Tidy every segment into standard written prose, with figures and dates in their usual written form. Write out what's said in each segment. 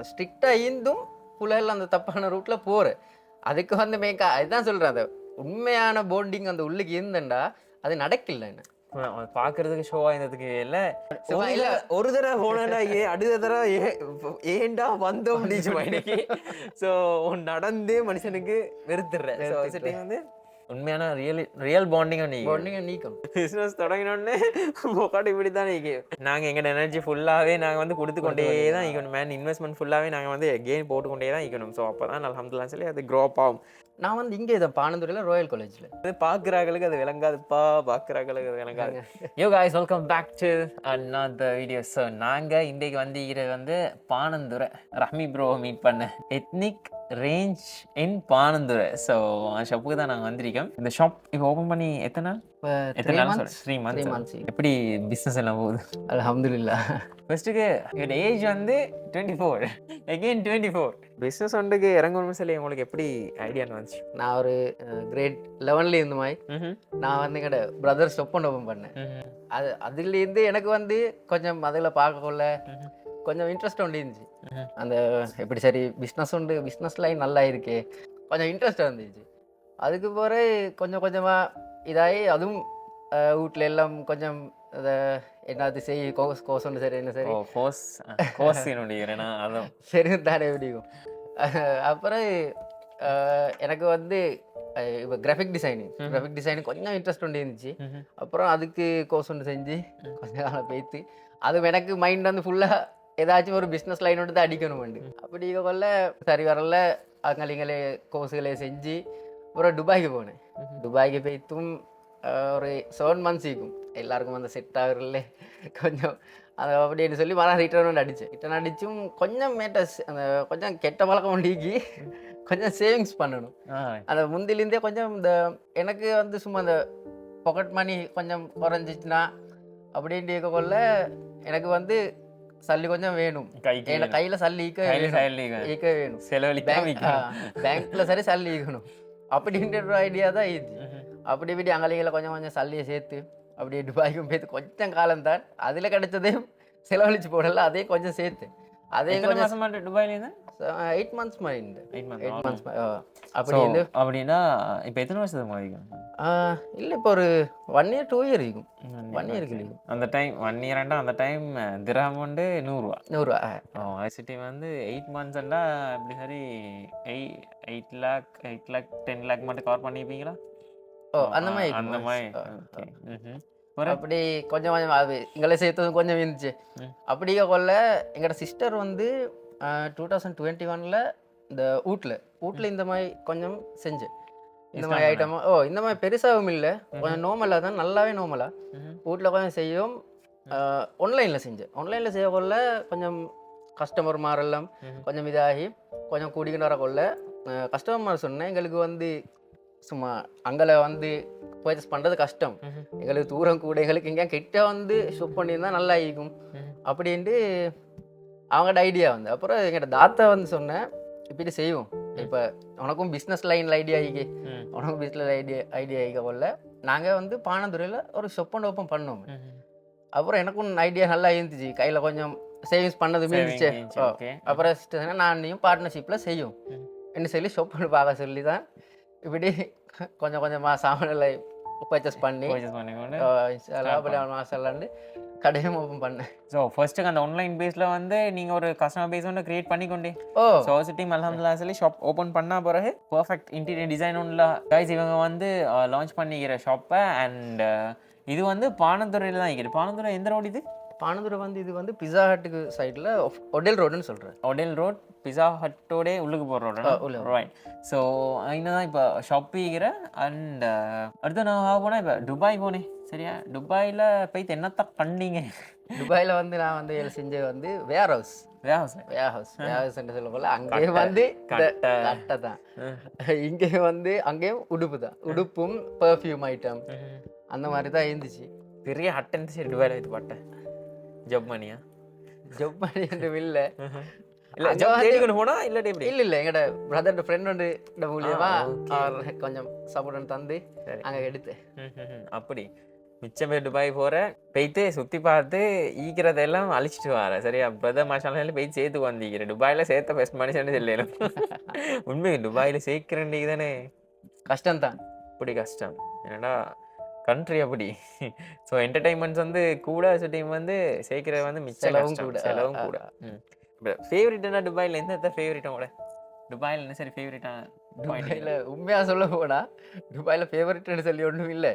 ஸ்ட்ரிக்டாக இருந்தும் புலல் அந்த தப்பான ரூட்டில் போகிற அதுக்கு வந்து அதுதான் சொல்கிறேன் அந்த உண்மையான போண்டிங் அந்த உள்ளுக்கு இருந்தேன்டா அது நடக்கல என்ன பாக்குறதுக்கு ஷோவா இருந்ததுக்கு இல்ல சும்மா இல்ல. ஒரு தடவை போனா அடுத்த தடவை ஏன்டா வந்தோம் இன்னைக்கு ஸோ நடந்தே மனுஷனுக்கு வெறுத்துடுறேன் வந்து உண்மையான ரியல் பாண்டிங் நீக்கும் பிசினஸ் தொடங்கினோடனே போக்காட்டு இப்படி தான் நாங்கள் எங்களோட எனர்ஜி ஃபுல்லாகவே நாங்கள் வந்து கொடுத்து கொண்டே தான் இருக்கணும் மேன் இன்வெஸ்ட்மெண்ட் ஃபுல்லாகவே நாங்கள் வந்து கெயின் போட்டுக்கொண்டே தான் இருக்கணும் ஸோ அப்போ தான் அல்ஹம்துலில்லாஹ் சொல்லி அது க்ரோப் ஆகும். நான் வந்து இங்கே இதை பானந்துறையில் ராயல் காலேஜில் அது பார்க்குறாங்களுக்கு அது விளங்காதுப்பா பார்க்குறாங்களுக்கு அது விளங்காது. யோ guys, welcome back to another video. So நாங்கள் இன்றைக்கு வந்து பானந்துறை ரஹ்மி ப்ரோ மீட் பண்ண ethnic range in Panadura. So ஷாப்புக்கு தான் நாங்கள் வந்திருக்கோம். இந்த ஷாப் இப்போ ஓப்பன் பண்ணி எத்தனை நாள் 3 months. எப்படி பிஸ்னஸ் எல்லாம் போகுது? அல்ஹம்துலில்லாஹ். ஃபர்ஸ்ட்டுக்கு என்னோட ஏஜ் வந்து 24 again 24 பிஸ்னஸ் ஒன்றுக்கு இறங்கணும்னு சொல்லி உங்களுக்கு எப்படி ஐடியான்னு வந்துச்சு? நான் ஒரு கிரேட் 11ல இருந்த மாதிரி நான் வந்து எங்கட பிரதர் ஸ்டொப் ஓப்பன் பண்ணேன். அதுலேருந்து எனக்கு வந்து கொஞ்சம் அதில் பார்க்கக்குள்ள கொஞ்சம் இன்ட்ரெஸ்ட் ஒன்று இருந்துச்சு. அந்த எப்படி சரி பிஸ்னஸ் லைன் நல்லா இருக்கே கொஞ்சம் இன்ட்ரெஸ்ட் வந்துச்சு. அதுக்கு பிறகு கொஞ்சம் கொஞ்சமாக இதாகி அதுவும் வீட்டில் எல்லாம் கொஞ்சம் அதை என்னது செய் கோஸ் ஒன்று சரி என்ன சரி சரி தானே எப்படியும். அப்புறம் எனக்கு வந்து இப்போ கிராஃபிக் டிசைனிங் கொஞ்சம் இன்ட்ரெஸ்ட் ஒன்று இருந்துச்சு. அப்புறம் அதுக்கு கோர்ஸ் ஒன்று செஞ்சு கொஞ்ச காலம் போய்த்து அது எனக்கு மைண்ட் வந்து ஃபுல்லாக ஏதாச்சும் ஒரு பிஸ்னஸ் லைன் ஒன்று தான் அடிக்கணும். அப்படி கொள்ள சரி வரல அங்கே கோர்ஸுகளே செஞ்சு அப்புறம் துபாய்க்கு போனேன். துபாய்க்கு போய்த்தும் ஒரு 7 months இருக்கும். எல்லாருக்கும் அந்த செட் ஆகுறதுல கொஞ்சம் அதை அப்படின்னு சொல்லி ரிட்டர்ன் அடித்தும் கொஞ்சம் மேட்டர்ஸ் அந்த கொஞ்சம் கெட்ட பழக்கம் ஒண்டிக்கி கொஞ்சம் சேவிங்ஸ் பண்ணணும். அந்த முந்திலேருந்தே கொஞ்சம் இந்த எனக்கு வந்து சும்மா அந்த பாக்கெட் மணி கொஞ்சம் குறைஞ்சிச்சுன்னா அப்படின்ட்டு இருக்கக்குள்ள எனக்கு வந்து சல்லி கொஞ்சம் வேணும். கையில் சல்லி ஈக்க வேணும். பேங்க்ல சரி சல்லி ஈக்கணும் அப்படின்ற ஒரு ஐடியா தான் இது. அப்படி இப்படி அங்கலிகளை கொஞ்சம் கொஞ்சம் சல்லியை சேர்த்து அப்படியே துபாய்க்கும் போய்த்து கொஞ்சம் காலம் தான் அதில் கிடைச்சதையும் செலவழிச்சு போடல அதையும் கொஞ்சம் சேர்த்து அதையும் கொஞ்சம் துபாயில 8 months அப்படி அப்படின்னா இப்போ எத்தனை வருஷத்துக்கு இல்லை இப்போ ஒரு 1 year 2 year இருக்கும். 1 year இருக்கும். அந்த டைம் 1 year அந்த டைம் திரஹம் வந்து 100 சிட்டி வந்து 8 months இப்படி சரி 8 lakh 10 lakh மட்டும் கவர் பண்ணிப்பீங்களா? அந்த மாதிரி அப்படி கொஞ்சம் கொஞ்சம் அது எங்களை சேர்த்தது கொஞ்சம் இருந்துச்சு. அப்படியே கொள்ள எங்களோட சிஸ்டர் வந்து 2021 இந்த வீட்டில் இந்த மாதிரி கொஞ்சம் செஞ்சேன். இந்த மாதிரி ஐட்டம் இந்த மாதிரி பெருசாகவும் இல்லை கொஞ்சம் நார்மலாக தான் நல்லாவே நார்மலாக வீட்டில் கொஞ்சம் செய்யும். ஆன்லைனில் செய்ய கொள்ள கொஞ்சம் கஸ்டமர் மாரெல்லாம் கொஞ்சம் இதாகி கொஞ்சம் கூடிக்கிட்டு வர கொள்ள கஸ்டமர் சொன்னேன் எங்களுக்கு வந்து சும்மா அங்கே வந்து பர்ச்சேஸ் பண்ணுறது கஷ்டம், எங்களுக்கு தூரம் கூட, எங்களுக்கு எங்கேயா கிட்ட வந்து ஷூட் பண்ணியிருந்தா நல்லா இருக்கும் அப்படின்ட்டு அவங்களோட ஐடியா வந்து. அப்புறம் எங்கள்கிட்ட தாத்தா வந்து சொன்னேன் இப்படி செய்வோம், இப்போ உனக்கும் பிஸ்னஸ் லைனில் ஐடியா ஆகி உனக்கும் பிஸ்னஸ் ஐடியா ஆகிக்க போல நாங்கள் வந்து பானந்துறையில் ஒரு ஷாப் ஒன்று ஓப்பன் பண்ணோம். அப்புறம் எனக்கும் ஐடியா நல்லா இருந்துச்சு, கையில் கொஞ்சம் சேவிங்ஸ் பண்ணதுமே இருந்துச்சு. அப்புறம் நான் பார்ட்னர்ஷிப்பில் செய்யும் என்ன சொல்லி ஷாப் ஒன்று பார்க்க சொல்லி தான் இப்படி கொஞ்சம் கொஞ்சமாக சாமான்களை பர்ச்சேஸ் பண்ணி மாசம்லாண்டு கடையும் ஓப்பன் பண்ணேன். ஸோ ஃபர்ஸ்ட்டுக்கு அந்த ஆன்லைன் பேஸில் வந்து நீங்கள் ஒரு கஸ்டமர் பேஸ் ஒன்று க்ரியேட் பண்ணிக்கொண்டே ஸோ சிட்டிங் அல்ஹம்துலில்லாஹ் சொல்லி ஷாப் ஓப்பன் பண்ண பிறகு பர்ஃபெக்ட் இன்டீரியர் டிசைன் ஒன்றில் கைஸ் இவங்க வந்து லான்ச் பண்ணிக்கிற ஷாப்பை. அண்ட் இது வந்து பானந்துறையில் தான் இருக்குது. பானந்துறை எந்த ரோடு இது? பானந்துறை வந்து இது வந்து பிஸா ஹட்டுக்கு சைடில் ஒடேல் ரோடுன்னு சொல்கிறேன். ஒடேல் ரோட் பிஸா ஹட்டோடே உள்ளுக்கு போகிற ரோடு ரைட். ஸோ தான் இப்போ ஷாப் இருக்கிற. அண்ட் அடுத்து நான் போனால் இப்போ துபாய் போனேன். சரியா, துபாயில் போய்த்து என்னத்தான் பண்ணீங்க? துபாயில் வந்து நான் வந்து செஞ்ச வந்து வேர் ஹவுஸ் சொல்ல போல அங்கே வந்து கட்டை தான், இங்கே வந்து அங்கேயும் உடுப்பும் பர்ஃப்யூம் ஐட்டம் அந்த மாதிரி தான் இருந்துச்சு. பெரிய ஹட் இருந்துச்சு துபாயில். இது பட்டேன் ஜப் மணி என்று இல்லை போனா இல்லாட்டி எப்படி இல்லை எங்கட பிரதர் ஃப்ரெண்ட் வந்து மூலியமா கொஞ்சம் சப்போர்ட் தந்து அங்கே எடுத்து அப்படி மிச்சம் பேர் துபாய் போற போயிட்டு சுத்தி பார்த்து ஈக்கிறதெல்லாம் அழிச்சிட்டு வர சரியா பிரதர் மாஷால போய் சேர்த்து வந்திக்கிற துபாயில சேர்த்த பெஸ்ட் மனுஷன்னு சொல்லலாம் உண்மை துபாயில சேர்க்கிறேன் தானே கஷ்டம்தான். இப்படி கஷ்டம் என்னடா கண்ட்ரி அப்படி. ஸோ என்டர்டைன்மெண்ட்ஸ் வந்து கூட டைம் வந்து சேர்க்கிறது வந்து மிச்சம் செலவும் கூட கூட. செலவும் கூட. ஃபேவரட்னா துபாயில் எந்த ஃபேவரட்டோட துபாயில் என்ன சரி ஃபேவரட்டான துபாயில உண்மையா சொல்ல போனா துபாயில ஃபேவரட்னு சொல்லி ஒன்றும் இல்லை.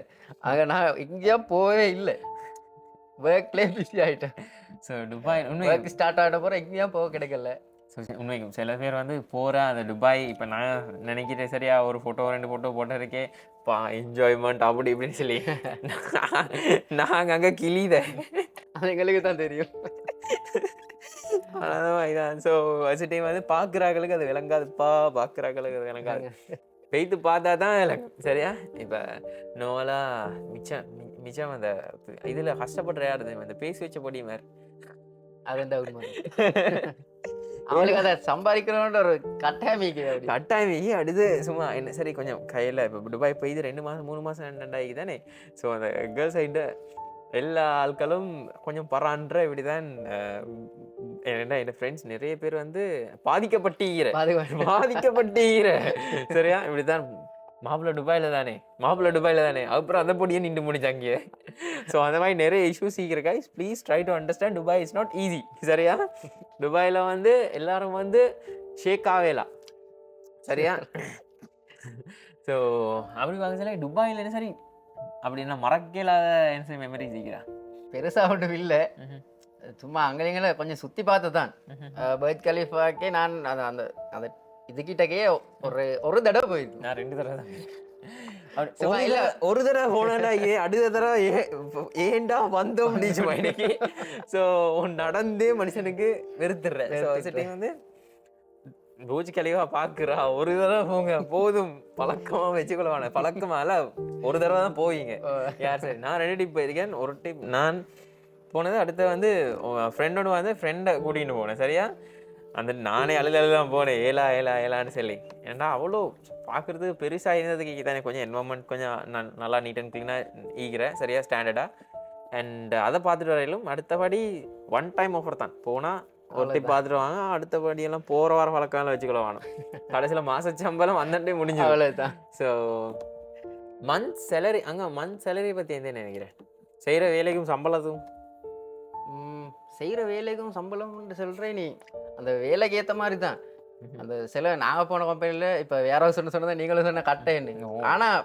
ஆக நான் எங்கேயும் போவே இல்லை, ஒர்க்லேயே பிஸி ஆகிட்டேன். ஸோ துபாய் உண்மை ஒர்க் ஸ்டார்ட் ஆகிட்ட போகிற எங்கேயும் போக கிடைக்கல. ஸோ உண்மைக்கும் சில பேர் வந்து போகிறேன் அந்த துபாய் இப்போ நான் நினைக்கிறேன் சரியா ஒரு ஃபோட்டோ 2 ஃபோட்டோ போட்டிருக்கேன் பா என்ஜாய்மெண்ட் அப்படி இப்படின்னு சொல்லி நாங்கள் அங்கே கிளிதேன் அது எங்களுக்கு தான் தெரியும். அதான் ஸோ வச்சு டைம் வந்து பார்க்குறாங்களுக்கு அது விளங்காதுப்பா, பார்க்குறாங்களுக்கு அது விளங்காது. பெய்து பார்த்தா தான் விளங்கும் சரியா. இப்போ நோவலா மிச்சம் அந்த இதில் கஷ்டப்படுற யாரு அந்த பேசி வச்ச பொடி மாதிரி அது இந்த உண்மை. அவங்களுக்கு அதை சம்பாதிக்கணும்ன்ற ஒரு கட்டாயமிக்கு அடுத்து சும்மா என்ன சரி கொஞ்சம் கையில் இப்போ துபாய் போய் 2 மாதம் 3 மாதம் ரெண்டாயிக்கு தானே. ஸோ அந்த கேர்ள்ஸ் சைடு எல்லா ஆட்களும் கொஞ்சம் பரான்ற இப்படிதான். என் ஃப்ரெண்ட்ஸ் நிறைய பேர் வந்து பாதிக்கப்பட்டீங்கிற சரியா இப்படிதான். மாப்பிள்ள துபாயில தானே அப்புறம் அந்த பொடியை நின்று முடிச்சாங்க. ஸோ அந்த மாதிரி நிறைய இஷ்யூஸ் இருக்கிற guys please try to understand Dubai is not easy சரியா. துபாயில் வந்து எல்லாரும் வந்து ஷேக் ஆகலாம் சரியா. ஸோ அப்படி பார்க்க துபாயில் என்ன சரி அப்படின்னா மறக்கலாத என்ன சரி மெமரி சீக்கிறா பெருசா ஒன்றும் இல்லை. சும்மா அங்கேங்கள கொஞ்சம் சுற்றி பார்த்து தான். பர்ஜ் கலீஃபாக்கே நான் அந்த அந்த இதுகிட்டக்கே ஒரு தடவை போயிருக்கு. நான் 2 தடவை தான். ஒரு தடவை போனா அடுத்த தடவை ஏண்டா வந்தோம் இன்னைக்கு. ஸோ நடந்தே மனுஷனுக்கு வெறுத்துடுறேன். ஸோ டைம் வந்து பூஜ் கலிஃபா பார்க்குறா ஒரு தடவை போங்க போதும் பழக்கமாக வச்சுக்கொள்வானே பழக்கமா இல்லை ஒரு தடவை தான் போவீங்க யார் சரி. நான் 2 டிப் போயிருக்கேன். ஒரு டிப் நான் போனது அடுத்து வந்து ஃப்ரெண்டோடு வந்து ஃப்ரெண்டை கூட்டிகிட்டு போனேன் சரியா. அந்த நானே அழுதான் போனேன் ஏலான்னு சொல்லி. ஏன்னா அவ்வளோ பார்க்குறதுக்கு பெருசாக இருந்ததுக்கு தானே கொஞ்சம் என்வரன்மெண்ட் கொஞ்சம் நான் நல்லா நீட் அண்ட் க்ளீனாக ஈக்கிறேன் சரியா ஸ்டாண்டர்டாக. அண்ட் அதை பார்த்துட்டு வரையிலும் அடுத்தபடி 1 டைம் ஆஃபர் தான் போனால் ஒருத்தி பார்த்துட்டு வாங்க. அடுத்தபடியெல்லாம் போகிற வாரம் வழக்கம்லாம் வச்சுக்கலாம். கடைசியில் மாத சம்பளம் அந்த முடிஞ்சு அவ்வளோதான். ஸோ மந்த் சேலரி அங்கே மந்த் சேலரி பற்றி எந்த நினைக்கிறேன் செய்கிற வேலைக்கும் சம்பளத்துக்கும் செய்கிற வேலைக்கும் சம்பளம்னு சொல்கிறேன். நீ அந்த வேலைக்கு ஏற்ற மாதிரி தான். அந்த சில நாங்கள் போன கம்பெனியில் இப்போ வேற சொன்னதான் நீங்களும் சொன்ன கட்டைன்னு. ஆனால்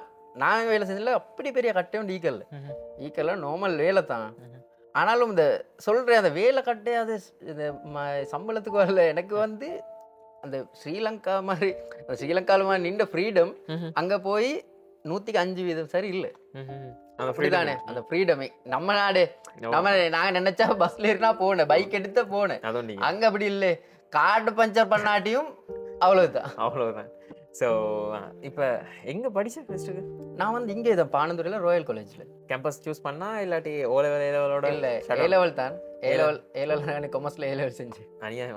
நாங்கள் வேலை செஞ்சதில் அப்படி பெரிய கட்டையும் ஈக்கல்ல நார்மல் வேலை தான். ஆனாலும் இந்த சொல்கிறேன் அந்த வேலை கட்டே அது இந்த சம்பளத்துக்கு வரல. எனக்கு வந்து அந்த ஸ்ரீலங்கா மாதிரி ஸ்ரீலங்காவில் மாதிரி நின்ற ஃப்ரீடம் அங்கே போய் 105% சரி இல்லை. அப்படிதானே அந்த ஃப்ரீடமே நம்ம நாடு. நாங்க நினைச்சா பஸ்ல ஏறினா போனேன், பைக் எடுத்த போனேன். அங்க அப்படி இல்லை, கார்டு பஞ்சர் பண்ணாட்டியும் அவ்வளவுதான். ஸோ இப்போ எங்கே படித்தேன் ஃபஸ்ட்டுக்கு நான் வந்து இங்கே தான் பானந்துறையில் ராயல் காலேஜில் கேம்பஸ் சூஸ் பண்ணா இல்லாட்டி ஓ-லெவலோட இல்லை ஏ-லெவல் தான். ஏ-லெவல் நான் காமர்ஸில் ஏ-லெவல் செஞ்சேன்.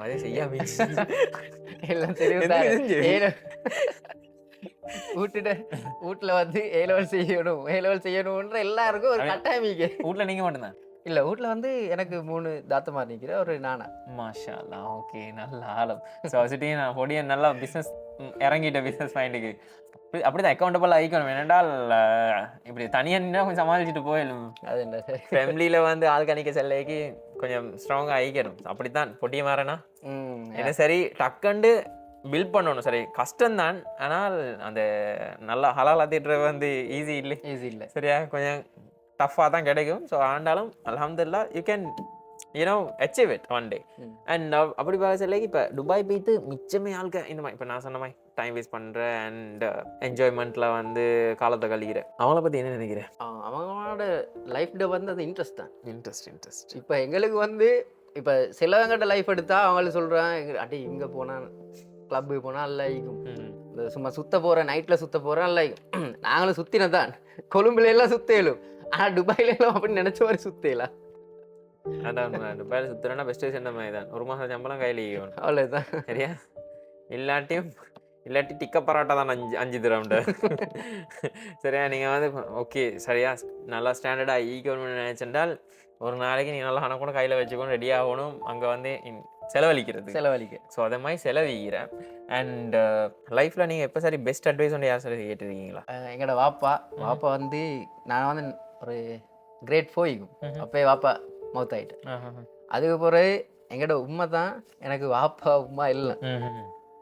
அதே செய்யாம எல்லாம் தெரியும். வீட்டுல வந்து ஏ-லெவல் செய்யணும்ன்ற எல்லாருக்கும் ஒரு கட்டாயமிக்கு. வீட்டில் நீங்கள் மட்டும்தான் இல்லை வீட்டில் வந்து எனக்கு 3 தாத்தமார் நிற்கிற ஒரு நானா. மாஷா அல்லாஹ் ஓகே நல்ல ஆழம். ஸோ வச்சுட்டு நான் பொடியை நல்லா பிஸ்னஸ் இறங்கிட்ட பிஸ்னஸ் மைண்டுக்கு அப்படிதான் அக்கௌண்டபிள் ஆகிக்கணும். என்னென்றால் இப்படி தனியாக நின்னா கொஞ்சம் சமாளிச்சுட்டு போயிடும். அது என்ன ஃபேமிலியில் வந்து ஆள்காணிக்க செல்லைக்கு கொஞ்சம் ஸ்ட்ராங்காக ஆகிக்கணும். அப்படித்தான் பொடியை மாறனா என்ன சரி டக்குண்டு பில்ட் பண்ணணும். சரி கஷ்டம்தான், ஆனால் அந்த நல்லா ஹலாலா திட்டுறது வந்து ஈஸி இல்லை சரியா, கொஞ்சம் டஃப்பாக தான் கிடைக்கும். ஸோ ஆண்டாலும் அல்ஹம்துலில்லாஹ் you can achieve it one day. And அப்படி பார்க்க சொல்ல இப்போ துபாய் போய்த்து மிச்சமே ஆளுக்க இந்த மாதிரி இப்போ நான் சொன்ன மாதிரி டைம் வேஸ்ட் பண்ணுறேன் அண்ட் என்ஜாய்மெண்ட்டில் வந்து காலத்தை கழிக்கிறேன். அவங்கள பற்றி என்ன நினைக்கிறேன்? அவங்களோட லைஃப்ல வந்து அது இன்ட்ரெஸ்ட் தான். இன்ட்ரெஸ்ட் இப்போ எங்களுக்கு வந்து இப்போ சிலவங்கிட்ட லைஃப் எடுத்தா அவங்களுக்கு சொல்கிறேன் அடி இங்கே போனால் கிளப்பு போனால் நல்லா இருக்கும், இந்த சும்மா சுத்த போகிறேன் நைட்டில் சுத்த போகிறேன் நல்லா இருக்கும். நாங்களும் சுற்றினதான் கொழும்புல எல்லாம் சுத்தேலும், ஆனால் துபாயில எல்லாம் அப்படின்னு நினச்ச மாதிரி சுத்தேலாம். அதான் துபாயில் சுற்றுறேன்னா பெஸ்ட் விஷயம் மாதிரி தான். 1 மாதம் சம்பளம் கையில் அவ்வளோதான் சரியா. இல்லாட்டியும் இல்லாட்டி டிக்க பரோட்டா தான் 5 திரம்ண்டு. சரியா நீங்கள் வந்து ஓகே சரியா நல்லா ஸ்டாண்டர்டாக ஈக்குவல் நினைச்சென்றால் ஒரு நாளைக்கு நீ நல்லா ஆனால் கூட கையில் வச்சுக்கணும், ரெடி ஆகணும், அங்கே வந்து செலவழிக்க. ஸோ அதே மாதிரி செலவிக்கிறேன். அண்ட் லைஃப்பில் நீங்கள் எப்போ சரி பெஸ்ட் அட்வைஸ் ஒன்று யார் சரி கேட்டுருக்கீங்களா? எங்களோட வாப்பா வந்து நான் வந்து ஒரு கிரேட் 4 அப்போ வாப்பா மவுத் ஆகிட்டேன். அதுக்கு பிறகு எங்களோட உண்மை தான் எனக்கு வாப்பா உமா இல்லை.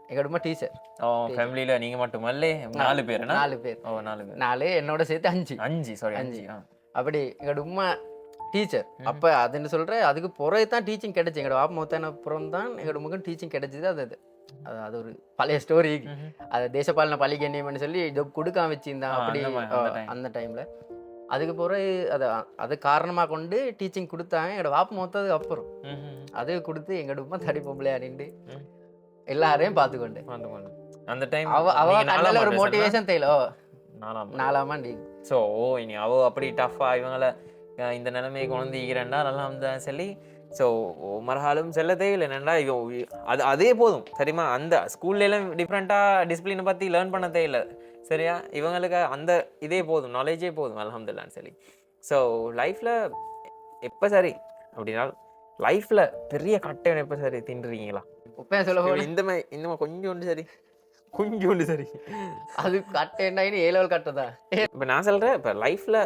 எங்களோட உமா டீச்சர். ஃபேமிலியில் நீங்கள் மட்டும் அல்ல 4 பேர்? 4 பேர். 4 என்னோட சேர்த்து 5. அப்படி எங்களோட உமா டீச்சர். அப்போ அதுன்னு சொல்கிறேன், அதுக்கு பிறகு தான் டீச்சிங் கிடைச்சி. எங்களோட வாப்பா மௌத்தான அப்புறம் தான் எங்களோட உமக்கும் டீச்சிங் கிடைச்சிது. அது ஒரு பழைய ஸ்டோரி. அது தேசபாலன பள்ளிக்கண்ணியம்னு சொல்லி ஜாப் கொடுக்காம வச்சிருந்தான் அப்படி அந்த டைமில். அதுக்கு பிறகு அது காரணமாக கொண்டு டீச்சிங் கொடுத்தாங்க. எங்களோட வாப்பா மௌத்ததுக்கு அப்புறம் அது கொடுத்து எங்களோட உமா தடி பொம்பளையா நின்று எல்லாரையும் பார்த்துக்கொண்டு அந்த டைம் அவ ஒரு மோட்டிவேஷன் தேயிலோ 4ஆம் ஆண்டு. ஸோ இனி அவ அப்படி டஃப்பாக இவங்களை இந்த நிலைமையை கொண்டு ஈக்கிறேன்டா நல்லா தான் சொல்லி ஸோ மரஹாலும் செல்லதே இல்லை என்னென்னா அதே போதும் சரிம்மா. அந்த ஸ்கூல்ல டிஃப்ரெண்ட்டாக டிசிப்ளினை பற்றி லேர்ன் பண்ணதே இல்லை சரியா. இவங்களுக்கு அந்த இதே போதும், நாலேஜே போதும் அல்ஹம்துலில்லாஹ்னு சொல்லி. ஸோ லைஃப்பில் எப்போ சரி அப்படின்னா லைஃப்பில் பெரிய கட்டையை எப்போ சரி தின்றுறீங்களா? இந்த மாதிரி கொஞ்சோண்டு சரி அது கட்டைன்னா 7 கட்டை. இப்போ நான் சொல்கிறேன் இப்போ லைஃப்பில்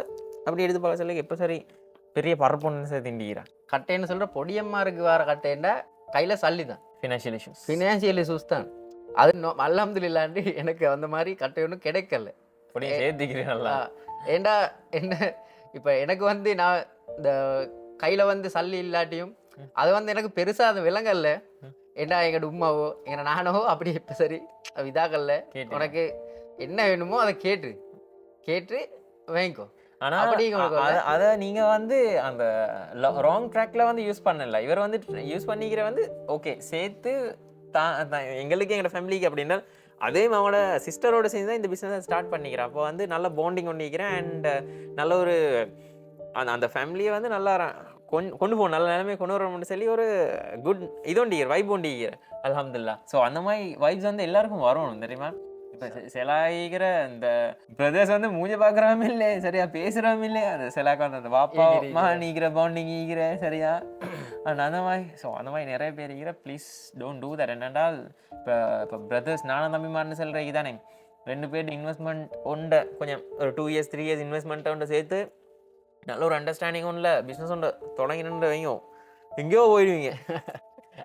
அப்படி எடுத்து பார்க்க சொல்ல எப்போ சரி பெரிய பரப்பொன்னு சார் திண்டிக்கிறா கட்டைன்னு சொல்கிற பொடியம்மாருக்கு வர கட்டைன்னா கையில் சல்லி தான். ஃபினான்ஷியல் இஷ்யூஸ் தான். அது அல்ஹம்துலில்லாஹ்னு எனக்கு அந்த மாதிரி கட்டை ஒன்றும் கிடைக்கல. சேர்த்துக்கிறேன் நல்லா. ஏண்டா என்ன இப்போ எனக்கு வந்து நான் இந்த கையில் வந்து சல்லி இல்லாட்டியும் அது வந்து எனக்கு பெருசாக அது விளங்கல்ல. ஏண்டா எங்களோட உமாவோ எங்களை நானோ அப்படி இப்போ சரி இதாகல்ல, உனக்கு என்ன வேணுமோ அதை கேட்டு வாங்கிக்கோ. ஆனால் அதை நீங்கள் வந்து அந்த ராங் ட்ராக்ல வந்து யூஸ் பண்ணல. இவர் வந்து யூஸ் பண்ணிக்கிற வந்து ஓகே சேர்த்து எங்களுக்கு எங்களோட ஃபேமிலிக்கு அப்படின்னா அதே அவனோட சிஸ்டரோட சேர்ந்து தான் இந்த பிஸ்னஸை ஸ்டார்ட் பண்ணிக்கிறேன். அப்போ வந்து நல்ல பாண்டிங் பண்ணிக்கிறேன். அண்ட் நல்ல ஒரு அந்த ஃபேமிலியை வந்து நல்லா கொண்டு போகணும், நல்ல நிலைமையை கொண்டு வரணும்னு சொல்லி ஒரு குட் இதோண்டிக்கிற வைப் ஒண்டிக்கிற அல்ஹம்துலில்லாஹ். ஸோ அந்த மாதிரி வைப்ஸ் வந்து எல்லாருக்கும் வரணும் தெரியுமா. இப்போ செலாயிக்கிற இந்த பிரதர்ஸ் வந்து மூஞ்ச பார்க்குறாம இல்லை சரியா, பேசுகிறாம இல்லை. அந்த செலாக்கு வந்து அந்த வாப்பா நீக்கிற பாண்டிங் ஈக்கிற சரியா அந்த மாதிரி. ஸோ அந்த மாதிரி நிறைய பேர் இருக்கிற ப்ளீஸ் டோன்ட் டூ தட். என்னென்றால் இப்போ பிரதர்ஸ் நானும் தம்பிமான்னு சொல்கிறீங்க தானே, 2 பேர் இன்வெஸ்ட்மெண்ட் உண்டை கொஞ்சம் ஒரு 2 years 3 years இன்வெஸ்ட்மெண்ட்டை உண்டை சேர்த்து நல்ல ஒரு அண்டர்ஸ்டாண்டிங் ஒன்றில் பிஸ்னஸ் ஒன்று தொடங்கினு வைங்க, எங்கேயோ போயிடுவீங்க.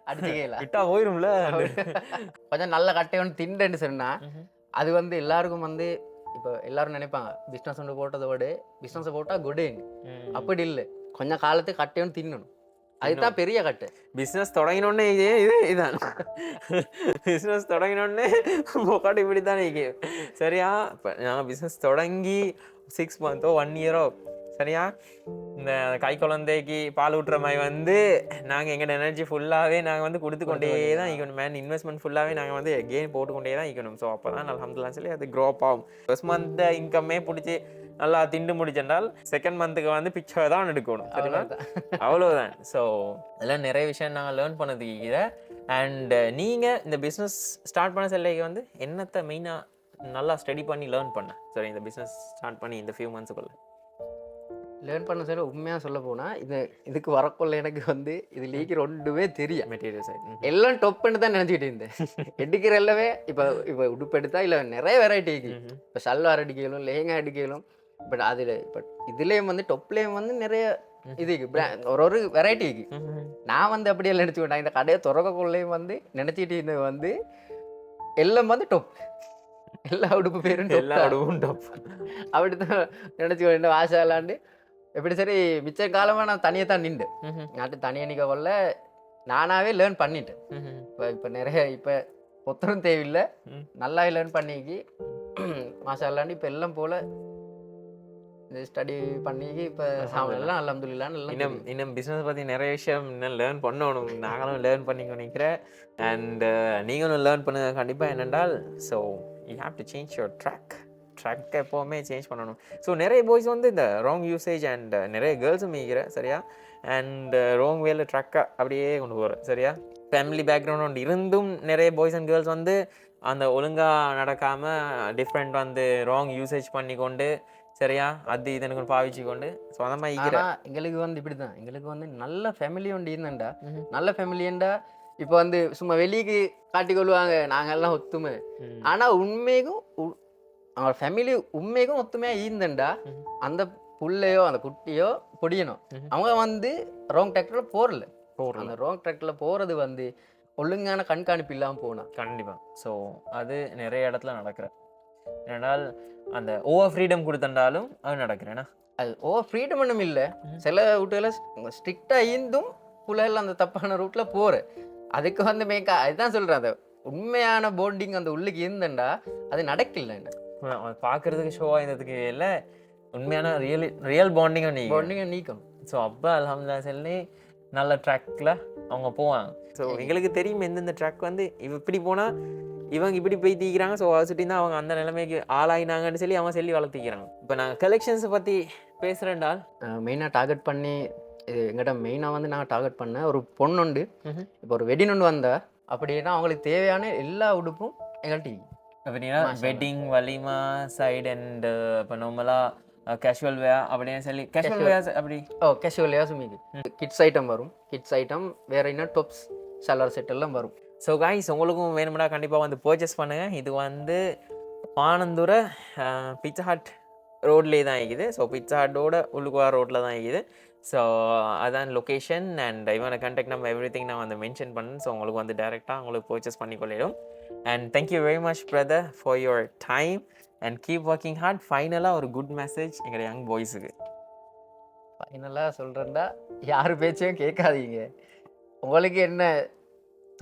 அடிச்சுக்கல விட்டா போயிடும்ல. கொஞ்சம் நல்ல கட்டை ஒன்று திண்டுன்னு சொன்னா அது வந்து எல்லாருக்கும் வந்து இப்போ எல்லாரும் நினைப்பாங்க பிஸ்னஸ் ஒன்று போட்டதோடு பிஸ்னஸை போட்டால் குடேன்னு. அப்படி இல்லை, கொஞ்சம் காலத்துக்கு கட்டை ஒன்று தின்னணும். அதுதான் பெரிய கட்டு. பிஸ்னஸ் தொடங்கினோடனே இதுதான் பிஸ்னஸ் தொடங்கினோடனே போக்காட்டு இப்படி தான் சரியா. இப்போ நாங்கள் பிஸ்னஸ் தொடங்கி 6 months 1 year சரியா இந்த கை குழந்தைக்கு பால் ஊட்டுற மாதிரி வந்து நாங்கள் எங்களோட எனர்ஜி ஃபுல்லாகவே நாங்கள் வந்து கொடுத்து கொண்டே தான் ஈக்கணும். இன்வெஸ்ட்மெண்ட் ஃபுல்லாகவே நாங்கள் வந்து கெயின் போட்டுக்கொண்டே தான் ஈக்கணும். ஸோ அப்போ தான் அல்ஹம்துலில்லாஹ் சொல்லி அது க்ரோப் ஆகும். ஃபர்ஸ்ட் மந்த் இன்கம்மே பிடிச்சி நல்லா திண்டு முடிச்சென்றால் செகண்ட் மந்த்துக்கு வந்து பிக்சர் தான் எடுக்கணும் சரிங்களா, அவ்வளோதான். ஸோ இதெல்லாம் நிறைய விஷயம் நாங்கள் லேர்ன் பண்ணதுக்கு. அண்ட் நீங்கள் இந்த பிஸ்னஸ் ஸ்டார்ட் பண்ண சொல்லிக்கு வந்து என்னத்தை மெயினாக நல்லா ஸ்டடி பண்ணி லேர்ன் பண்ண சரி இந்த பிஸ்னஸ் ஸ்டார்ட் பண்ணி இந்த ஃபியூ மந்த்ஸுக்குள்ள லேர்ன் பண்ண சொல்ல உண்மையாக சொல்ல போனால் இதுக்கு வரக்குள்ள எனக்கு வந்து இது லீக்கிற ஒன்றுமே தெரியும். மெட்டீரியல் சைட் எல்லாம் டொப்புன்னு தான் நினச்சிக்கிட்டு இருந்தேன். எடுக்கிற எல்லாமே இப்போ உடுப்பு எடுத்தா இல்லை நிறைய வெரைட்டி இருக்குது. இப்போ சல்வார் அடிக்கலும் லெஹங்கா அடிக்கலும். பட் அதில் இப்போ இதுலேயும் வந்து டொப்லேயும் வந்து நிறைய இது ஒரு வெரைட்டி இருக்குது. நான் வந்து அப்படியெல்லாம் நினச்சிக்கிட்டேன். இந்த கடையை திறக்கக்குள்ளேயும் வந்து நினச்சிக்கிட்டு இருந்தது வந்து எல்லாம் வந்து டொப், எல்லா உடுப்பு பேரும் எல்லா உடுப்பும் டொப் அப்படித்தான் நினச்சிக்கிட்டு ஆசைலாண்டு. எப்படி சரி மிச்ச காலமாக நான் தனியாக தான் நின்று நாட்டு தனியாக நிற்க கொள்ள நானாகவே லேர்ன் பண்ணிட்டேன். இப்போ நிறைய இப்போ ஒத்தரும் தேவையில்லை, நல்லாவே லேர்ன் பண்ணிக்கி மாசாலாண்டு இப்போ எல்லாம் போல் ஸ்டடி பண்ணி இப்போ எல்லாம் அல்ஹம்துலில்லாஹ் நல்லா. இன்னும் பிஸ்னஸ் பற்றி நிறைய விஷயம் இன்னும் லேர்ன் பண்ணணும். நாங்களும் லேர்ன் பண்ணிக்க நினைக்கிறேன். அண்ட் நீங்களும் லேர்ன் பண்ணுங்க கண்டிப்பாக. என்னென்றால் so you have to change your track எப்போவுமே சேஞ்ச் பண்ணணும். ஸோ நிறைய பாய்ஸ் வந்து இந்த ராங் யூசேஜ் அண்ட் நிறைய கேர்ள்ஸும் மீகிற சரியா அண்ட் ராங் வேல ட்ராக்கை அப்படியே கொண்டு போகிற சரியா. ஃபேமிலி பேக்ரவுண்ட் இருந்தும் நிறைய பாய்ஸ் அண்ட் கேர்ள்ஸ் வந்து அந்த ஒழுங்காக நடக்காமல் டிஃப்ரெண்ட் வந்து ராங் யூசேஜ் பண்ணி கொண்டு சரியா அது இதனுக்கு பாவிச்சு கொண்டு ஸோ அந்த மாதிரி ஆனா எங்களுக்கு வந்து இப்படிதான் எங்களுக்கு வந்து நல்ல ஃபேமிலி ஒன்று இருந்தேன்டா நல்ல ஃபேமிலியண்டா இப்போ வந்து சும்மா வெளியே காட்டிக்கொள்வாங்க நாங்கெல்லாம் ஒத்துமை ஆனா உண்மைக்கும் அவங்க ஃபேமிலி உண்மைக்கும் ஒத்துமையா இருந்தேன்டா அந்த புள்ளையோ அந்த குட்டியோ பொடியணும் அவங்க வந்து ராங் ட்ராக்டர்ல போறல அந்த ராங் ட்ராக்டர்ல போறது வந்து ஒழுங்கான கண்காணிப்பு இல்லாமல் போனா கண்டிப்பாக. ஸோ அது நிறைய இடத்துல நடக்கிற ஏன்னால் அந்த ஓவர் ஃப்ரீடம் கொடுத்தண்டாலும் அது நடக்கிறேன்னா அது ஓவர் ஃப்ரீடம் ஒன்றும் இல்லை சில வீட்டுகளில் ஸ்ட்ரிக்டாக இருந்தும் புள்ளைகள் அந்த தப்பான ரூட்டில் போகிற அதுக்கு வந்து அதுதான் சொல்கிறேன் அந்த உண்மையான போண்டிங் அந்த உள்ளுக்கு இருந்தேன்டா அது நடக்கல என்ன பார்க்குறதுக்கு ஷோவாக இருந்ததுக்கு இல்லை உண்மையான ரியல் பாண்டிங்கை நீக்கணும். ஸோ அப்போ அல்ஹம்துலில்லாஹ் சொல்லி நல்ல ட்ராக்ல அவங்க போவாங்க. ஸோ எங்களுக்கு தெரியும் எந்தெந்த ட்ராக் வந்து இப்படி போனால் இவங்க இப்படி போய் தீக்கிறாங்க. ஸோ அதை சுட்டி தான் அவங்க அந்த நிலைமைக்கு ஆளாயினாங்கன்னு சொல்லி அவங்க சொல்லி வளர்த்திக்கிறாங்க. இப்போ நாங்கள் கலெக்ஷன்ஸை பற்றி பேசுகிறேன்டால் மெயினாக டார்கெட் பண்ணி எங்கிட்ட மெயினாக வந்து நாங்கள் டார்கெட் பண்ண ஒரு பொண்ணுண்டு இப்போ ஒரு வெட்டிங் ஒன்று வந்தா அப்படின்னா அவங்களுக்கு தேவையான எல்லா உடுப்பும் எங்கள்கிட்ட அப்படின்னா வெட்டிங் வலிமா சைடு அண்ட் இப்போ நார்மலாக கேஷுவல் வேர் அப்படின்னு சொல்லி கேஷுவல் வேர் அப்படி கேஷுவல் வேர் சுமிக்கு கிட்ஸ் ஐட்டம் வரும். கிட்ஸ் ஐட்டம் வேற என்ன டாப்ஸ் சலர் செட் எல்லாம் வரும். ஸோ காய்ஸ் உங்களுக்கும் வேணும்னா கண்டிப்பாக வந்து பர்ச்சேஸ் பண்ணுங்கள். இது வந்து பானந்துரை பிட்சா ஹட் ரோட்லேயே தான் இருக்குது. ஸோ பிட்சா ஹட்டோட உள்ளுக்குவா ரோட்டில் தான் இருக்குது. ஸோ அதான் லொக்கேஷன் அண்ட் இவனை கான்டாக்ட் நம்பர் எவ்ரி திங் நான் வந்து மென்ஷன் பண்ணேன். ஸோ உங்களுக்கு வந்து டேரெக்டாக உங்களுக்கு பர்ச்சேஸ் பண்ணிக்கொள்ளிடும். And thank you very much brother for your time and keep working hard. ஃபைனலாக ஒரு குட் மெசேஜ் எங்கள் யங் பாய்ஸுக்கு. ஃபைனலாக சொல்கிறேன்டா, யார் பேச்சையும் கேட்காதீங்க. உங்களுக்கு என்ன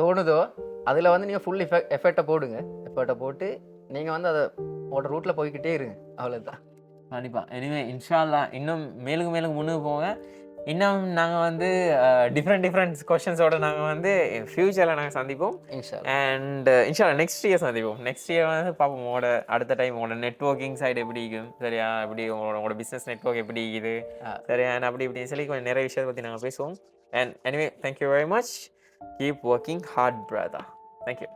தோணுதோ அதில் வந்து நீங்கள் ஃபுல் எஃபர்ட்டை போடுங்க. எஃபர்ட்டை போட்டு நீங்கள் வந்து அதை உங்களோட ரூட்டில் போய்கிட்டே இருங்க. அவ்வளோதான். கண்டிப்பாக. எனிவே இன்ஷா அல்லாஹ் இன்னும் மேலுக்கு முன்னுக்கு போங்க. இன்னும் நாங்கள் வந்து டிஃப்ரெண்ட் கொஷின்ஸோட நாங்கள் வந்து ஃப்யூச்சரில் நாங்கள் சந்திப்போம். அண்ட் இன்ஷா அல்லாஹ் நெக்ஸ்ட் இயர் சந்திப்போம். நெக்ஸ்ட் இயர் வந்து பார்ப்போம் உங்களோட அடுத்த டைம் உங்களோட நெட்வொர்க்கிங் சைடு எப்படி இருக்கும் சரியா, எப்படி உங்களோட பிஸ்னஸ் நெட்வொர்க் எப்படி இருக்குது சரியா, அப்படி இப்படின்னு சொல்லி கொஞ்சம் நிறைய விஷயத்தை பற்றி நாங்கள் பேசுவோம். And anyway thank you very much. Keep working heart brother. Thank you.